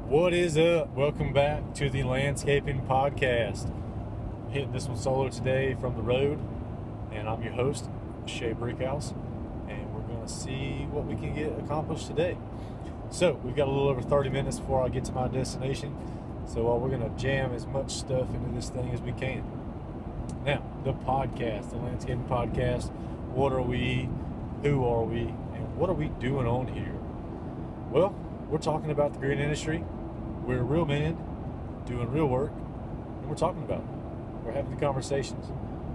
What is up? Welcome back to the Landscaping Podcast. Hitting this one solo today from the road, and I'm your host, Shay Brickhouse, and we're going to see what we can get accomplished today. So, we've got a little over 30 minutes before I get to my destination, so we're going to jam as much stuff into this thing as we can. Now, the podcast, the Landscaping Podcast, what are we, who are we, and what are we doing on here? Well, we're talking about the green industry. We're real men doing real work, and we're talking about it. We're having the conversations.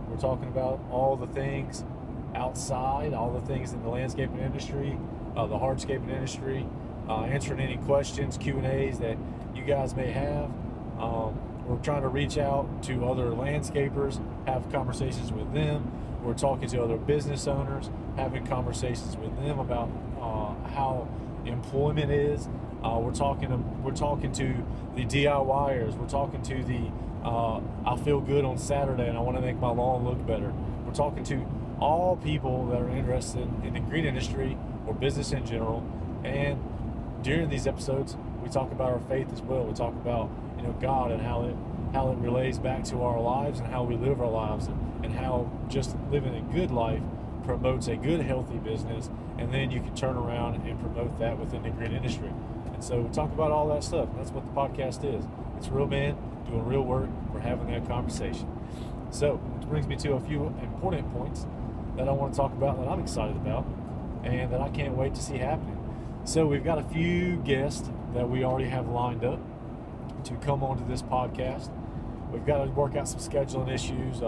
We're talking about all the things outside, all the things in the landscaping industry, the hardscaping industry, answering any questions, Q&As that you guys may have. We're trying to reach out to other landscapers, have conversations with them. We're talking to other business owners, having conversations with them about how employment is. We're talking to the DIYers. We're talking to the I feel good on Saturday and I want to make my lawn look better. We're talking to all people that are interested in the green industry or business in general. And during these episodes, we talk about our faith as well. We talk about God and how it relates back to our lives and how we live our lives, and how just living a good life promotes a good, healthy business, and then you can turn around and promote that within the green industry. And so we talk about all that stuff. That's what the podcast is. It's real men doing real work. We're having that conversation. So, which brings me to a few important points that I want to talk about, that I'm excited about, and that I can't wait to see happening. So we've got a few guests that we already have lined up to come onto this podcast. We've got to work out some scheduling issues.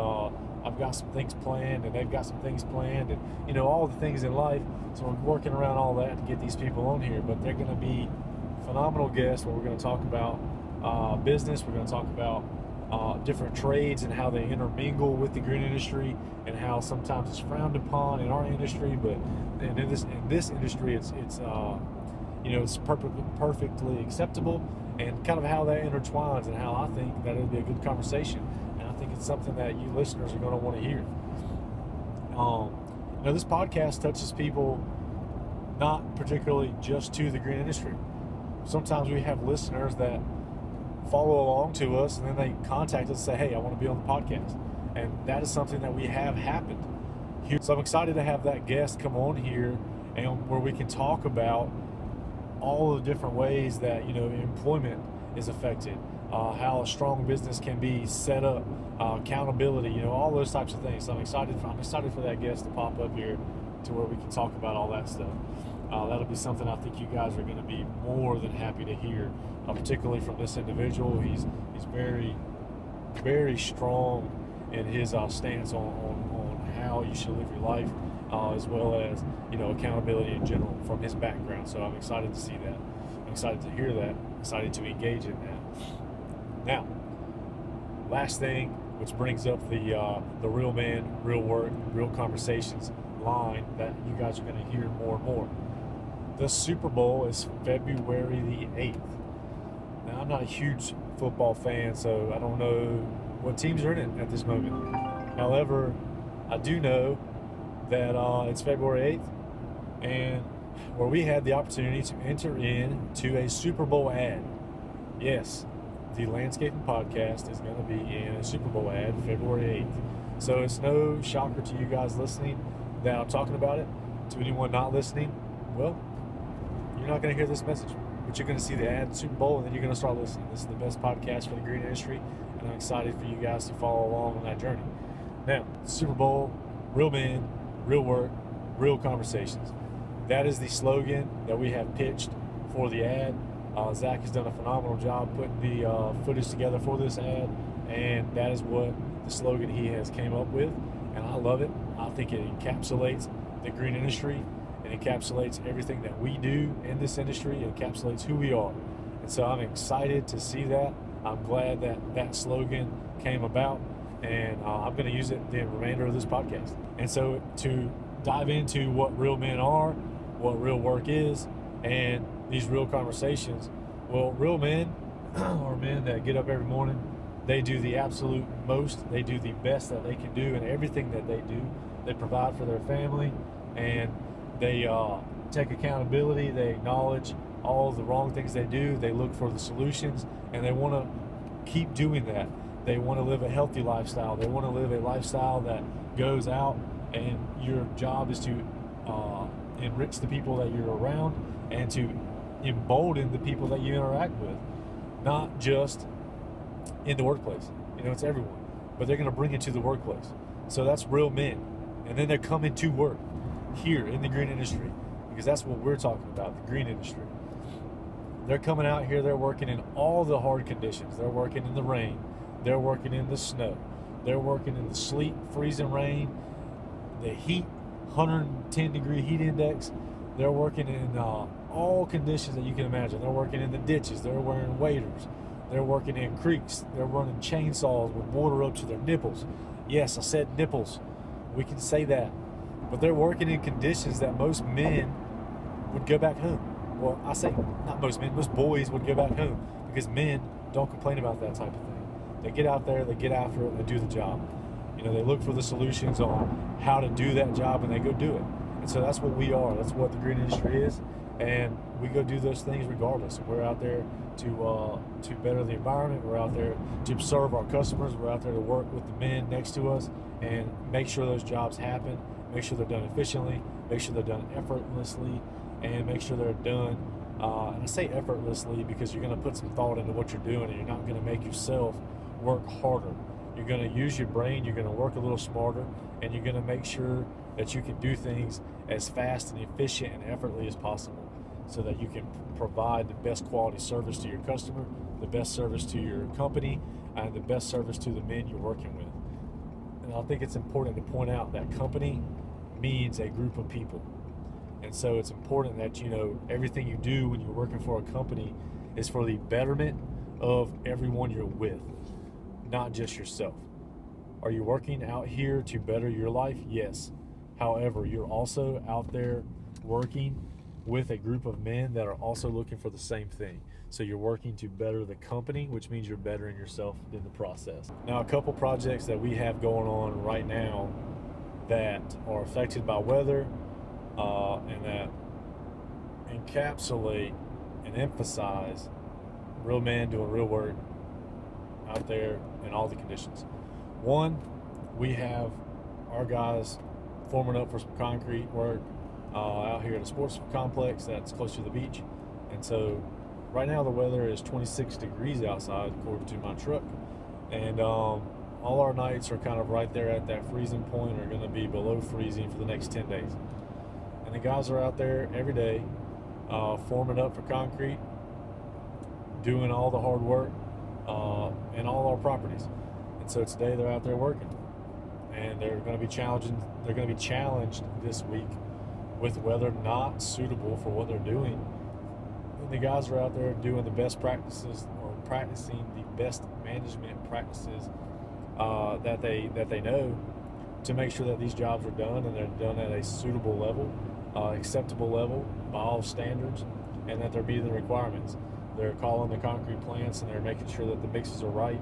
I've got some things planned, and they've got some things planned, and all the things in life. So we're working around all that to get these people on here. But they're going to be phenomenal guests, where we're going to talk about business. We're going to talk about different trades and how they intermingle with the green industry, and how sometimes it's frowned upon in our industry, but in this industry, it's perfectly acceptable, and kind of how that intertwines, and how I think that it'll be a good conversation. And I think it's something that you listeners are going to want to hear. This podcast touches people not particularly just to the green industry. Sometimes we have listeners that follow along to us, and then they contact us and say, hey, I want to be on the podcast. And that is something that we have happened here. So I'm excited to have that guest come on here, and where we can talk about all the different ways that employment is affected, how a strong business can be set up, accountability, all those types of things. So I'm excited for that guest to pop up here, to where we can talk about all that stuff. That'll be something I think you guys are going to be more than happy to hear, particularly from this individual. He's very, very strong in his stance on how you should live your life, as well as accountability in general from his background. So I'm excited to see that. I'm excited to hear that. I'm excited to engage in that. Now, last thing, which brings up the real man, real work, real conversations line that you guys are going to hear more and more. The Super Bowl is February the 8th. Now, I'm not a huge football fan, so I don't know what teams are in it at this moment. However, I do know that it's February 8th, and where we had the opportunity to enter into a Super Bowl ad. Yes, the Landscaping Podcast is going to be in a Super Bowl ad February 8th. So it's no shocker to you guys listening that I'm talking about it. To anyone not listening, well, you're not going to hear this message, but you're going to see the ad Super Bowl, and then you're going to start listening. This is the best podcast for the green industry, and I'm excited for you guys to follow along on that journey. Now, Super Bowl, real men, real work, real conversations. That is the slogan that we have pitched for the ad. Zach has done a phenomenal job putting the footage together for this ad, and that is what the slogan he has came up with, and I love it. I think it encapsulates the green industry. It encapsulates everything that we do in this industry. It encapsulates who we are. And so I'm excited to see that. I'm glad that slogan came about, and I'm going to use it the remainder of this podcast. And so to dive into what real men are, what real work is, and these real conversations, well, real men are men that get up every morning. They do the absolute most. They do the best that they can do in everything that they do. They provide for their family, and they take accountability. They acknowledge all the wrong things they do. They look for the solutions, and they want to keep doing that. They want to live a healthy lifestyle. They want to live a lifestyle that goes out, and your job is to enrich the people that you're around and to embolden the people that you interact with, not just in the workplace. It's everyone, but they're going to bring it to the workplace. So that's real men. And then they're coming to work here in the green industry, because that's what we're talking about, the green industry. They're coming out here, they're working in all the hard conditions. They're working in the rain, they're working in the snow, they're working in the sleet, freezing rain, the heat, 110 degree heat index. They're working in all conditions that you can imagine. They're working in the ditches, they're wearing waders, they're working in creeks, they're running chainsaws with water up to their nipples. Yes, I said nipples. We can say that. But they're working in conditions that most men would go back home. Well, I say not most men, most boys would go back home, because men don't complain about that type of thing. They get out there, they get after it, and they do the job. They look for the solutions on how to do that job, and they go do it. And so that's what we are. That's what the green industry is. And we go do those things regardless. We're out there to better the environment. We're out there to serve our customers. We're out there to work with the men next to us and make sure those jobs happen, make sure they're done efficiently, make sure they're done effortlessly, and make sure they're done, and I say effortlessly because you're going to put some thought into what you're doing, and you're not going to make yourself work harder. You're going to use your brain, you're going to work a little smarter, and you're going to make sure that you can do things as fast and efficient and effortlessly as possible, so that you can provide the best quality service to your customer, the best service to your company, and the best service to the men you're working with. And I think it's important to point out that company means a group of people. And so it's important that everything you do when you're working for a company is for the betterment of everyone you're with, not just yourself. Are you working out here to better your life? Yes. However, you're also out there working with a group of men that are also looking for the same thing. So you're working to better the company, which means you're bettering yourself in the process. Now, a couple projects that we have going on right now that are affected by weather and that encapsulate and emphasize real men doing real work out there in all the conditions. One, we have our guys forming up for some concrete work out here at a sports complex that's close to the beach. And so right now the weather is 26 degrees outside according to my truck, and all our nights are kind of right there at that freezing point, are going to be below freezing for the next 10 days. And the guys are out there every day forming up for concrete, doing all the hard work in all our properties. And so today they're out there working, and they're going to be challenged this week with weather not suitable for what they're doing. And the guys are out there doing the best practices, or practicing the best management practices that they know, to make sure that these jobs are done, and they're done at a suitable level, acceptable level by all standards, and that they're meeting the requirements. They're calling the concrete plants, and they're making sure that the mixes are right,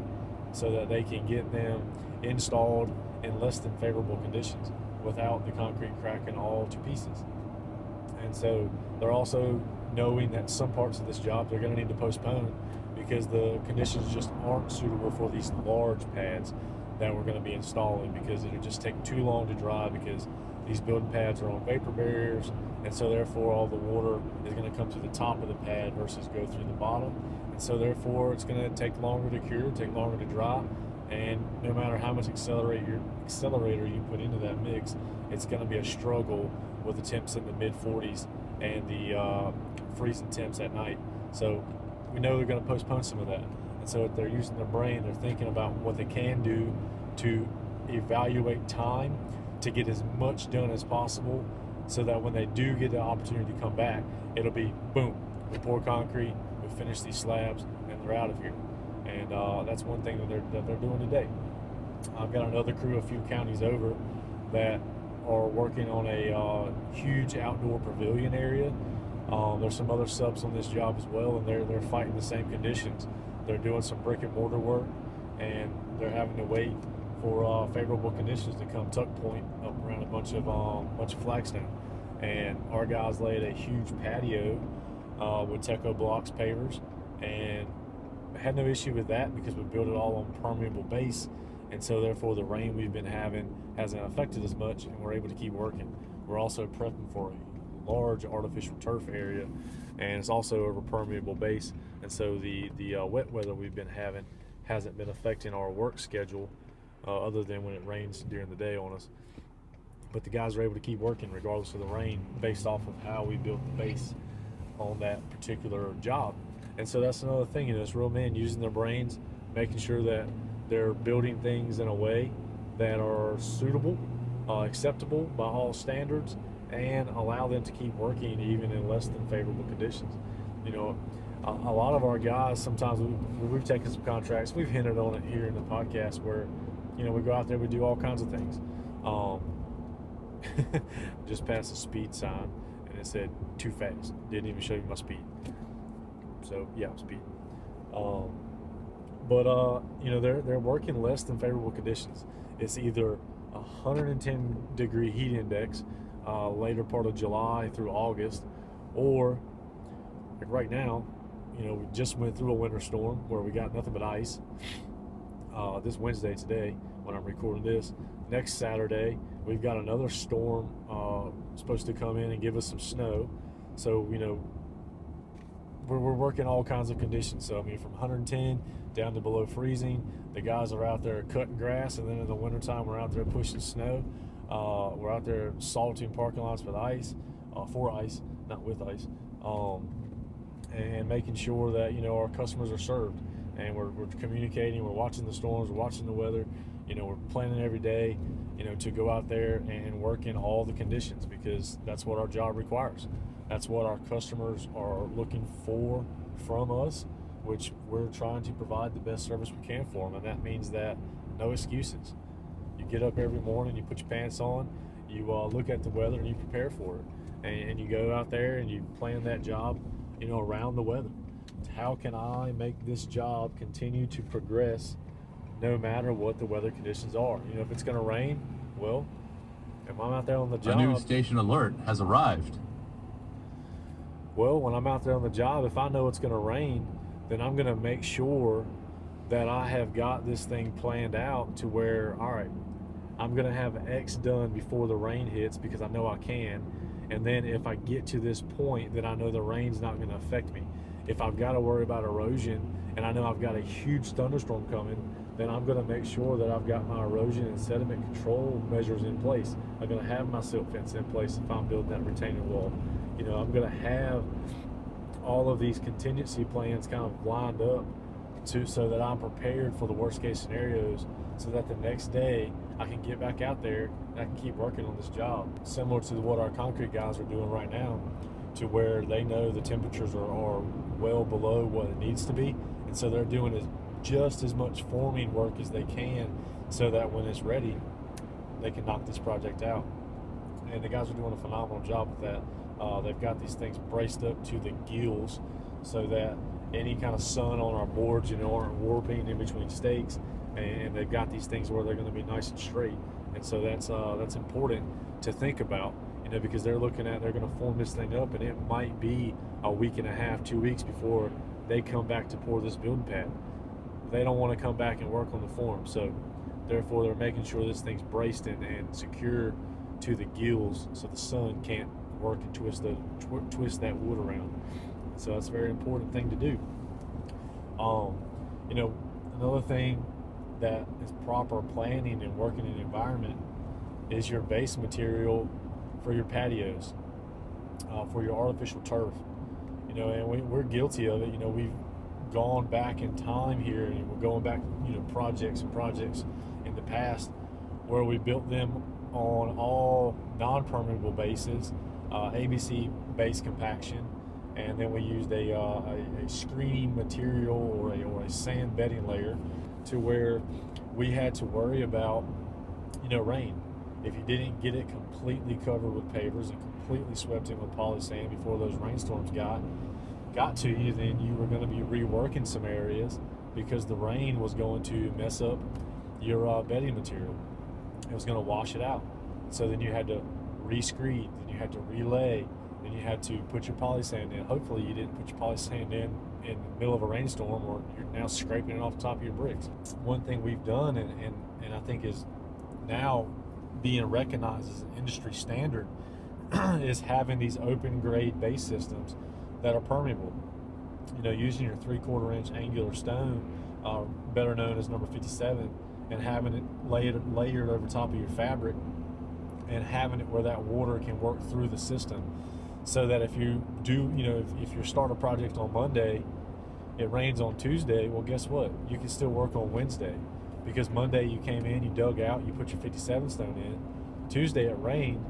so that they can get them installed in less than favorable conditions without the concrete cracking all to pieces. And so they're also knowing that some parts of this job they're going to need to postpone because the conditions just aren't suitable for these large pads that we're going to be installing, because it'll just take too long to dry, because these building pads are on vapor barriers, and so therefore all the water is going to come to the top of the pad versus go through the bottom. And so therefore it's going to take longer to cure, take longer to dry, and no matter how much accelerator you put into that mix, it's going to be a struggle with the temps in the mid 40s and the freezing temps at night. So we know they're going to postpone some of that. And so if they're using their brain, they're thinking about what they can do to evaluate time to get as much done as possible, so that when they do get the opportunity to come back, it'll be boom, we pour concrete, we finish these slabs, and they're out of here. And that's one thing that they're doing today. I've got another crew a few counties over that are working on a huge outdoor pavilion area. There's some other subs on this job as well, and they're fighting the same conditions. They're doing some brick and mortar work, and they're having to wait for favorable conditions to come tuck point up around a bunch of flagstone. And our guys laid a huge patio with Teco Blocks pavers, and had no issue with that because we built it all on permeable base, and so therefore the rain we've been having hasn't affected as much, and we're able to keep working. We're also prepping for a large artificial turf area, and it's also over permeable base, and so the wet weather we've been having hasn't been affecting our work schedule, other than when it rains during the day on us. But the guys are able to keep working regardless of the rain based off of how we built the base on that particular job. And so that's another thing, it's real men using their brains, making sure that they're building things in a way that are suitable, acceptable by all standards, and allow them to keep working even in less than favorable conditions. A lot of our guys, sometimes we've taken some contracts, we've hinted on it here in the podcast, where we go out there, we do all kinds of things. Just passed a speed sign and it said too fast, didn't even show you my speed. So yeah, I'm speeding. They're working less than favorable conditions. It's either 110 degree heat index later part of July through August, or like right now, we just went through a winter storm where we got nothing but ice. This Wednesday today, when I'm recording this, next Saturday we've got another storm supposed to come in and give us some snow. So we're working all kinds of conditions. So from 110 down to below freezing. The guys are out there cutting grass, and then in the wintertime we're out there pushing snow. We're out there salting parking lots with ice, for ice, not with ice, and making sure that our customers are served. And we're communicating, we're watching the storms, we're watching the weather, we're planning every day, to go out there and work in all the conditions, because that's what our job requires. That's what our customers are looking for from us, which we're trying to provide the best service we can for them. And that means that no excuses. You get up every morning, you put your pants on, you look at the weather and you prepare for it. And you go out there and you plan that job, around the weather. How can I make this job continue to progress no matter what the weather conditions are? If it's going to rain, well, if I'm out there on the job... A new station alert has arrived. Well, when I'm out there on the job, if I know it's going to rain, then I'm going to make sure that I have got this thing planned out to where, all right, I'm going to have X done before the rain hits because I know I can. And then if I get to this point, then I know the rain's not going to affect me. If I've got to worry about erosion and I know I've got a huge thunderstorm coming, then I'm going to make sure that I've got my erosion and sediment control measures in place. I'm going to have my silt fence in place if I'm building that retaining wall. I'm going to have all of these contingency plans kind of lined up so that I'm prepared for the worst case scenarios, so that the next day I can get back out there and I can keep working on this job. Similar to what our concrete guys are doing right now, to where they know the temperatures are well below what it needs to be, and so they're doing just as much forming work as they can, so that when it's ready, they can knock this project out. And the guys are doing a phenomenal job with that. They've got these things braced up to the gills so that any kind of sun on our boards, aren't warping in between stakes, and they've got these things where they're going to be nice and straight. And so that's important to think about, because they're going to form this thing up, and it might be a week and a half, 2 weeks before they come back to pour this building pad. They don't want to come back and work on the form, so therefore they're making sure this thing's braced and secure to the gills so the sun can't work and twist that wood around. So that's a very important thing to do. Another thing that is proper planning and working in an environment is your base material for your patios, for your artificial turf. And we're guilty of it. We've gone back in time here, and we're going back, projects in the past where we built them on all non-permeable bases, ABC base compaction, and then we used a screening material or a sand bedding layer, to where we had to worry about rain. If you didn't get it completely covered with pavers and completely swept in with poly sand before those rainstorms got to you, then you were going to be reworking some areas because the rain was going to mess up your bedding material. It was going to wash it out. So then you had to re-screed, then you had to relay, then and you had to put your poly sand in. Hopefully you didn't put your poly sand in the middle of a rainstorm, or you're now scraping it off the top of your bricks. One thing we've done, and I think is now being recognized as an industry standard, is having these open grade base systems that are permeable. Using your 3/4 inch angular stone, better known as number 57, and having it layered over top of your fabric, and having it where that water can work through the system, so that if you do, if you start a project on Monday, it rains on Tuesday, well, guess what? You can still work on Wednesday, because Monday you came in, you dug out, you put your 57 stone in. Tuesday it rained.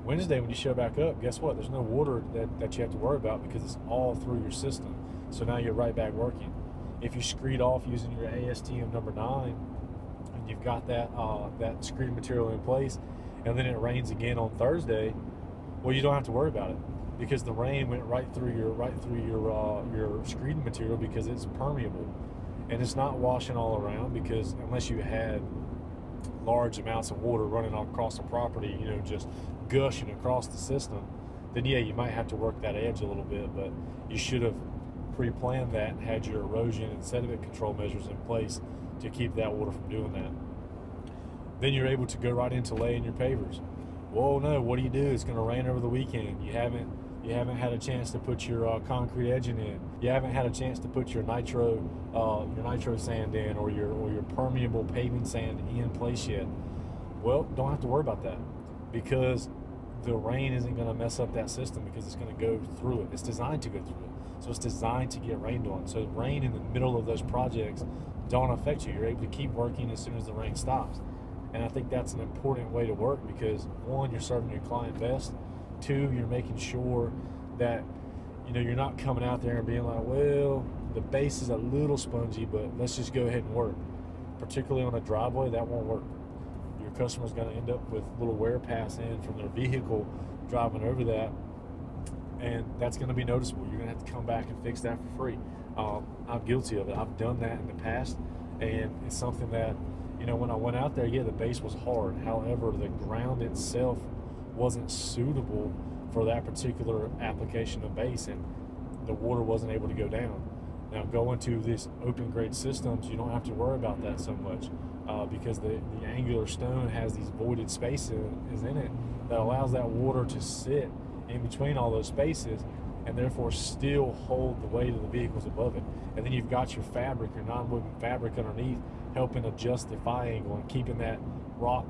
Wednesday when you show back up, guess what? There's no water that you have to worry about, because it's all through your system. So now you're right back working. If you screed off using your ASTM number 9, and you've got that screed material in place, and then it rains again on Thursday, well, you don't have to worry about it, because the rain went right through your screed material, because it's permeable, and it's not washing all around, because unless you had large amounts of water running across the property, just gushing across the system, then yeah, you might have to work that edge a little bit, but you should have pre-planned that and had your erosion and sediment control measures in place to keep that water from doing that. Then you're able to go right into laying your pavers. Well, no, what do? It's going to rain over the weekend. You haven't had a chance to put your concrete edging in. You haven't had a chance to put your nitro sand in, or your permeable paving sand in place yet. Well, don't have to worry about that, because the rain isn't going to mess up that system, because it's going to go through it. It's designed to go through it. So it's designed to get rained on. So rain in the middle of those projects don't affect you. You're able to keep working as soon as the rain stops. And I think that's an important way to work, because one, you're serving your client best. Two, you're making sure that you're not coming out there and being like, well, the base is a little spongy, but let's just go ahead and work. Particularly on a driveway, that won't work. Your customer's going to end up with a little wear pass in from their vehicle driving over that, and that's going to be noticeable. You're going to have to come back and fix that for free. I'm guilty of it. I've done that in the past, and it's something that, when I went out there, yeah, the base was hard. However, the ground itself wasn't suitable for that particular application of base, and the water wasn't able to go down. Now, going to this open grade systems, you don't have to worry about that so much, because the angular stone has these voided spaces in it that allows that water to sit in between all those spaces, and therefore still hold the weight of the vehicles above it. And then you've got your fabric, your non-moving fabric underneath, helping adjust the phi angle and keeping that rock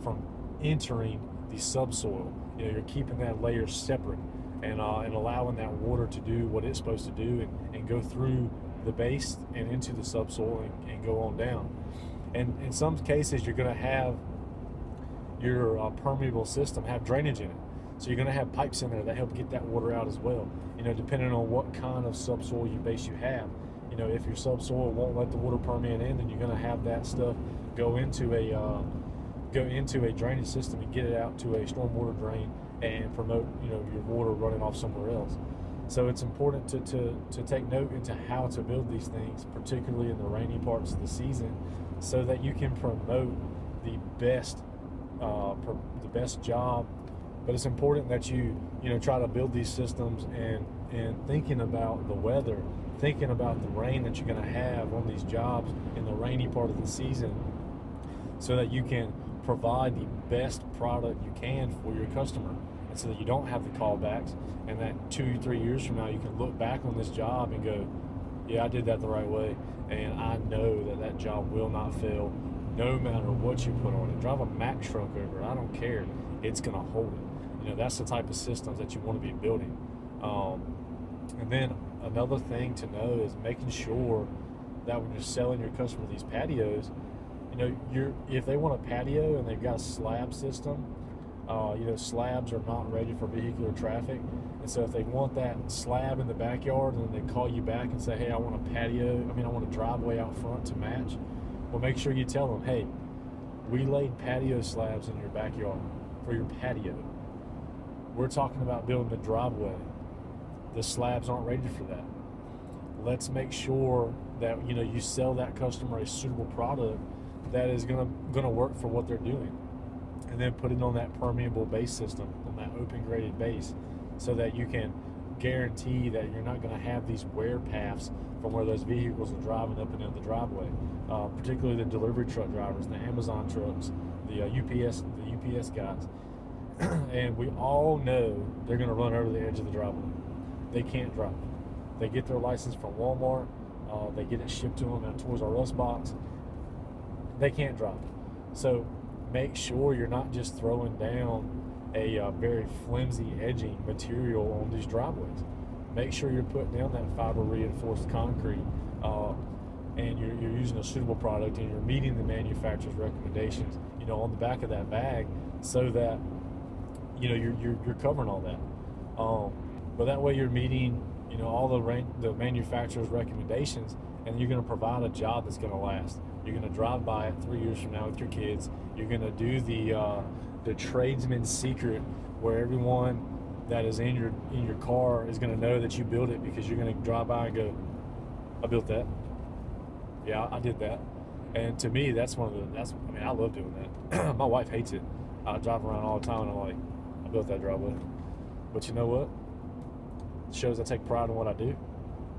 from entering the subsoil. You're keeping that layer separate, and allowing that water to do what it's supposed to do, and go through the base and into the subsoil and go on down. And in some cases, you're going to have your permeable system have drainage in it. So you're going to have pipes in there that help get that water out as well. Depending on what kind of subsoil base you have. If your subsoil won't let the water permeate in, then you're going to have that stuff go into a drainage system and get it out to a stormwater drain and promote your water running off somewhere else. So it's important to take note into how to build these things, particularly in the rainy parts of the season, so that you can promote the best job. But it's important that you try to build these systems and thinking about the weather, thinking about the rain that you're going to have on these jobs in the rainy part of the season, so that you can provide the best product you can for your customer, and so that you don't have the callbacks, and that 2-3 years from now you can look back on this job and go, yeah, I did that the right way, and I know that job will not fail no matter what you put on it. Drive a Mack truck over it, I don't care, it's going to hold it. That's the type of systems that you want to be building. And then another thing to know is making sure that when you're selling your customer these patios, if they want a patio and they've got a slab system, slabs are not ready for vehicular traffic. And so if they want that slab in the backyard and then they call you back and say, hey, I want a driveway out front to match, well, make sure you tell them, hey, we laid patio slabs in your backyard for your patio. We're talking about building a driveway. The slabs aren't ready for that. Let's make sure that you sell that customer a suitable product that is gonna work for what they're doing, and then put it on that permeable base system, on that open graded base, so that you can guarantee that you're not going to have these wear paths from where those vehicles are driving up and down the driveway. Particularly the delivery truck drivers, the Amazon trucks, the UPS guys. And we all know they're going to run over the edge of the driveway. They can't drive. They get their license from Walmart. They get it shipped to them in a Toys R Us box. They can't drive. So make sure you're not just throwing down a very flimsy edging material on these driveways. Make sure you're putting down that fiber reinforced concrete, and you're using a suitable product, and you're meeting the manufacturer's recommendations, on the back of that bag, so that you're covering all that. But that way you're meeting all the manufacturer's recommendations, and you're going to provide a job that's going to last. You're going to drive by it 3 years from now with your kids. You're going to do the tradesman's secret, where everyone that is in your car is going to know that you built it, because you're going to drive by and go, I built that. Yeah, I did that. And to me, that's I love doing that. My wife hates it. I drive around all the time and I'm like, I built that driveway. But you know what? It shows I take pride in what I do.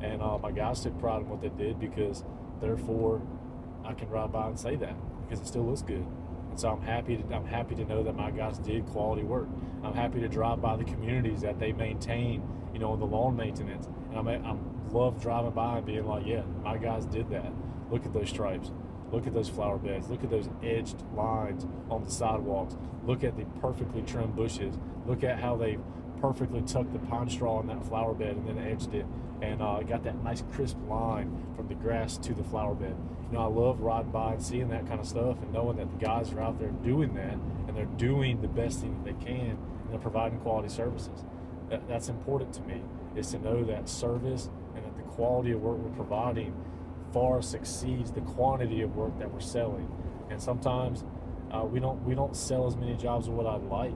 And my guys took pride in what they did, because therefore I can drive by and say that, because it still looks good. And so I'm happy to know that my guys did quality work. I'm happy to drive by the communities that they maintain, the lawn maintenance. And I love driving by and being like, yeah, my guys did that. Look at those stripes. Look at those flower beds. Look at those edged lines on the sidewalks. Look at the perfectly trimmed bushes. Look at how they perfectly tucked the pine straw in that flower bed and then edged it, and got that nice crisp line from the grass to the flower bed. I love riding by and seeing that kind of stuff, and knowing that the guys are out there doing that, and they're doing the best thing that they can, and they're providing quality services. That's important to me, is to know that service and that the quality of work we're providing far succeeds the quantity of work that we're selling. And sometimes we don't sell as many jobs as what I'd like.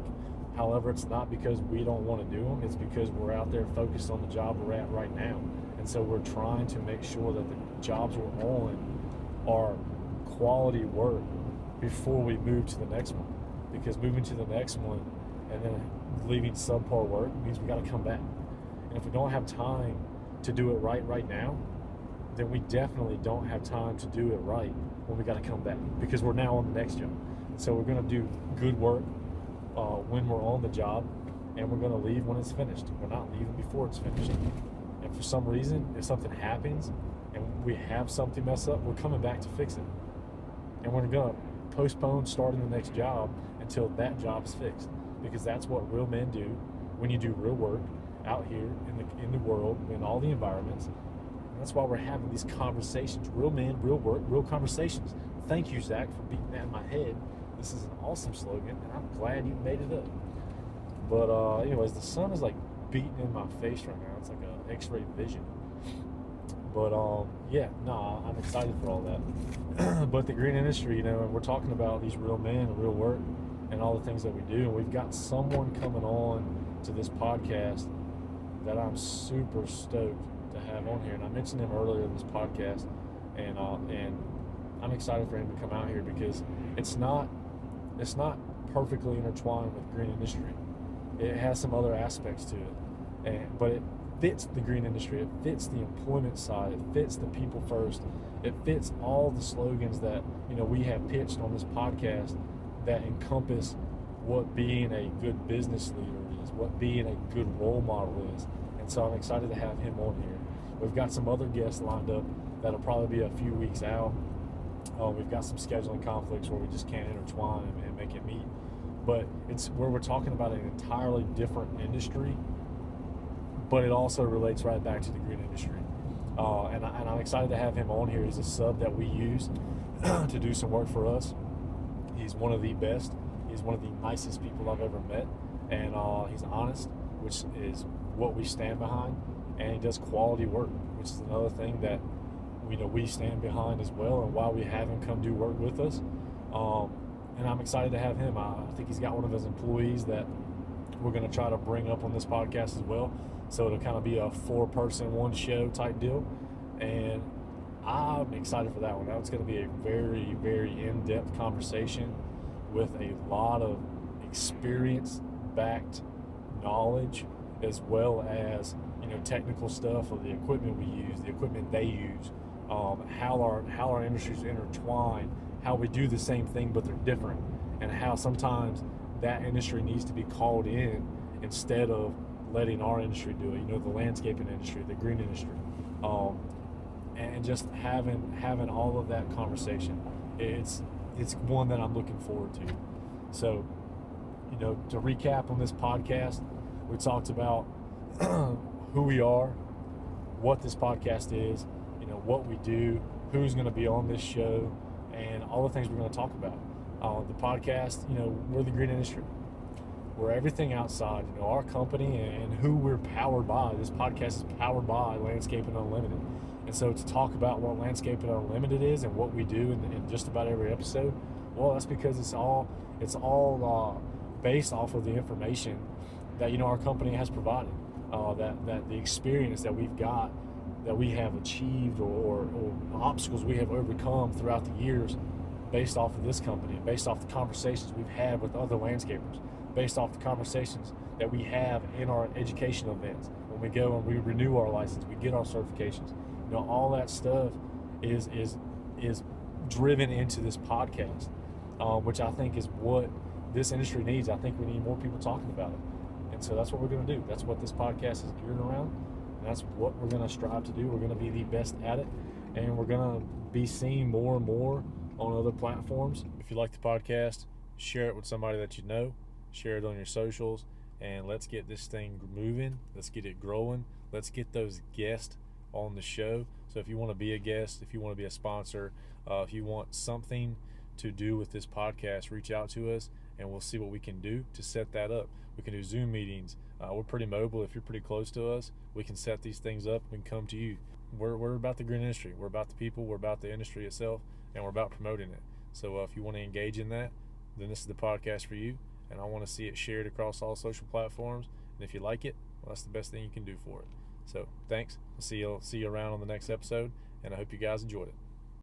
However, it's not because we don't want to do them. It's because we're out there focused on the job we're at right now. And so we're trying to make sure that the jobs we're on are quality work before we move to the next one. Because moving to the next one and then leaving subpar work means we got to come back. And if we don't have time to do it right now, then we definitely don't have time to do it right when we got to come back, because we're now on the next job. So we're going to do good work when we're on the job, and we're going to leave when it's finished. We're not leaving before it's finished. And for some reason, if something happens and we have something mess up, we're coming back to fix it. And we're going to postpone starting the next job until that job is fixed, because that's what real men do when you do real work out here in the world, in all the environments. And that's why we're having these conversations. Real men, real work, real conversations. Thank you, Zach, for beating that in my head. This is an awesome slogan, and I'm glad you made it up. But anyways, the sun is like beating in my face right now. It's like an X-ray vision. But I'm excited for all that. But the green industry, and we're talking about these real men and real work and all the things that we do. And we've got someone coming on to this podcast that I'm super stoked to have on here. And I mentioned him earlier in this podcast, and I'm excited for him to come out here, because it's not perfectly intertwined with green industry. It has some other aspects to it, but it fits the green industry. It fits the employment side. It fits the people first. It fits all the slogans that we have pitched on this podcast that encompass what being a good business leader is, what being a good role model is. And so I'm excited to have him on here. We've got some other guests lined up that'll probably be a few weeks out. We've got some scheduling conflicts where we just can't intertwine and make it meet. But it's where we're talking about an entirely different industry, but it also relates right back to the green industry. And I'm excited to have him on here. He's a sub that we use to do some work for us. He's one of the best. He's one of the nicest people I've ever met. And he's honest, which is what we stand behind. And he does quality work, which is another thing that we stand behind as well, and why we have him come do work with us. And I'm excited to have him. I think he's got one of his employees that we're going to try to bring up on this podcast as well. So it'll kind of be a 4-person, 1 show type deal. And I'm excited for that one. That's going to be a very, very in-depth conversation with a lot of experience-backed knowledge as well as technical stuff of the equipment we use, the equipment they use, how our industries intertwine, how we do the same thing but they're different, and how sometimes that industry needs to be called in instead of letting our industry do it. The landscaping industry, the green industry, and just having all of that conversation. It's one that I'm looking forward to. So, to recap on this podcast, we talked about who we are, what this podcast is, what we do, who's going to be on this show, and all the things we're going to talk about. The podcast, we're the green industry. We're everything outside, our company and who we're powered by. This podcast is powered by Landscaping Unlimited. And so to talk about what Landscaping Unlimited is and what we do in just about every episode, well, that's because it's all based off of the information that our company has provided, that the experience that we've got, that we have achieved, or obstacles we have overcome throughout the years, based off of this company, based off the conversations we've had with other landscapers, based off the conversations that we have in our education events when we go and we renew our license, we get our certifications. All that stuff is driven into this podcast, which I think is what this industry needs. I think we need more people talking about it. And so that's what we're going to do. That's what this podcast is geared around. And that's what we're going to strive to do. We're going to be the best at it. And we're going to be seen more and more on other platforms. If you like the podcast, share it with somebody that you know. Share it on your socials. And let's get this thing moving. Let's get it growing. Let's get those guests on the show. So if you want to be a guest, if you want to be a sponsor, if you want something to do with this podcast, reach out to us and we'll see what we can do to set that up. We can do Zoom meetings. We're pretty mobile. If you're pretty close to us, we can set these things up. We can come to you. We're about the green industry. We're about the people. We're about the industry itself, and we're about promoting it. So if you want to engage in that, then this is the podcast for you. And I want to see it shared across all social platforms. And if you like it, well, that's the best thing you can do for it. So thanks. I'll see you around on the next episode, and I hope you guys enjoyed it.